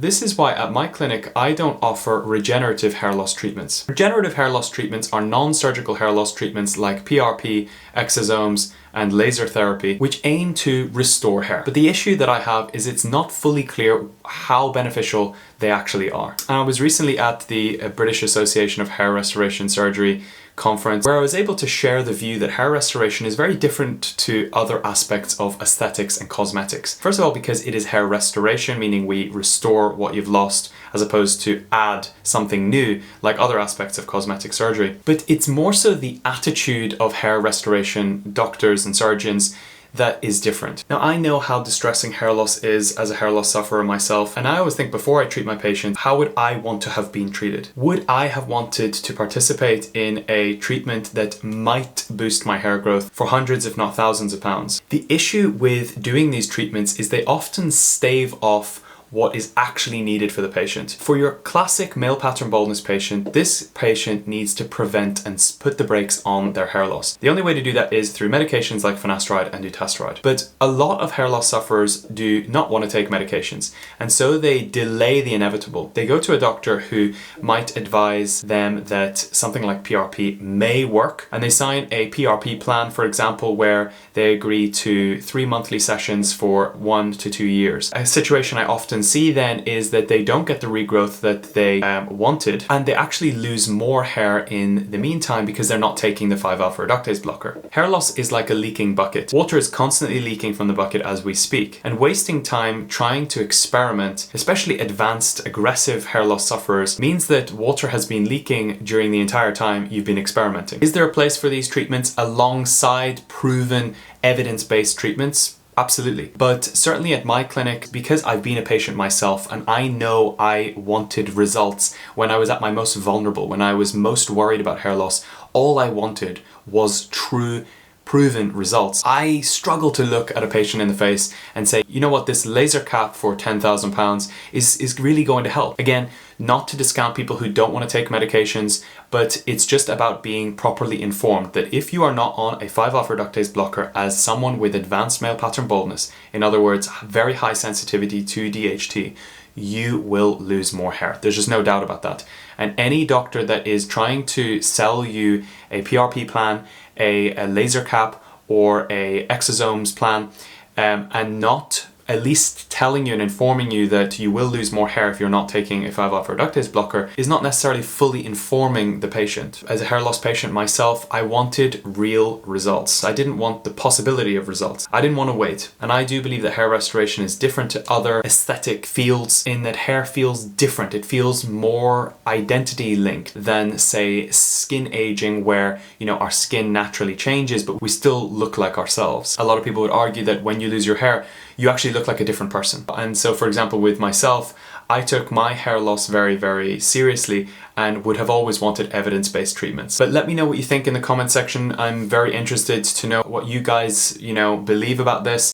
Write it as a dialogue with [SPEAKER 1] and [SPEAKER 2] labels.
[SPEAKER 1] This is why at my clinic I don't offer regenerative hair loss treatments. Regenerative hair loss treatments are non-surgical hair loss treatments like PRP, exosomes, and laser therapy, which aim to restore hair. But the issue that I have is it's not fully clear how beneficial they actually are. And I was recently at the British Association of Hair Restoration Surgery conference where I was able to share the view that hair restoration is very different to other aspects of aesthetics and cosmetics. First of all, because it is hair restoration, meaning we restore what you've lost as opposed to add something new like other aspects of cosmetic surgery. But it's more so the attitude of hair restoration doctors and surgeons that is different. Now, I know how distressing hair loss is as a hair loss sufferer myself, and I always think before I treat my patient, how would I want to have been treated? Would I have wanted to participate in a treatment that might boost my hair growth for hundreds if not thousands of pounds? The issue with doing these treatments is they often stave off what is actually needed for the patient. For your classic male pattern baldness patient, this patient needs to prevent and put the brakes on their hair loss. The only way to do that is through medications like finasteride and dutasteride. But a lot of hair loss sufferers do not want to take medications, and so they delay the inevitable. They go to a doctor who might advise them that something like PRP may work, and they sign a PRP plan, for example, where they agree to 3 monthly sessions for 1 to 2 years. A situation I often see then is that they don't get the regrowth that they wanted, and they actually lose more hair in the meantime because they're not taking the 5-alpha reductase blocker. Hair loss is like a leaking bucket. Water is constantly leaking from the bucket as we speak, and wasting time trying to experiment, especially advanced aggressive hair loss sufferers, means that water has been leaking during the entire time you've been experimenting. Is there a place for these treatments alongside proven evidence-based treatments? Absolutely. But certainly at my clinic, because I've been a patient myself and I know I wanted results when I was at my most vulnerable, when I was most worried about hair loss, all I wanted was true proven results. I struggle to look at a patient in the face and say, you know what, this laser cap for £10,000 is really going to help. Again, not to discount people who don't want to take medications, but it's just about being properly informed that if you are not on a 5-alpha reductase blocker as someone with advanced male pattern baldness, in other words, very high sensitivity to DHT, you will lose more hair. There's just no doubt about that. And any doctor that is trying to sell you a PRP plan, a laser cap, or a exosomes plan, and not at least telling you and informing you that you will lose more hair if you're not taking a 5-alpha reductase blocker, is not necessarily fully informing the patient. As a hair loss patient myself, I wanted real results. I didn't want the possibility of results. I didn't want to wait. And I do believe that hair restoration is different to other aesthetic fields in that hair feels different. It feels more identity linked than, say, skin aging, where, you know, our skin naturally changes, but we still look like ourselves. A lot of people would argue that when you lose your hair, you actually look like a different person. And so, for example, with myself, I took my hair loss very, very seriously and would have always wanted evidence-based treatments. But let me know what you think in the comment section. I'm very interested to know what you guys, believe about this.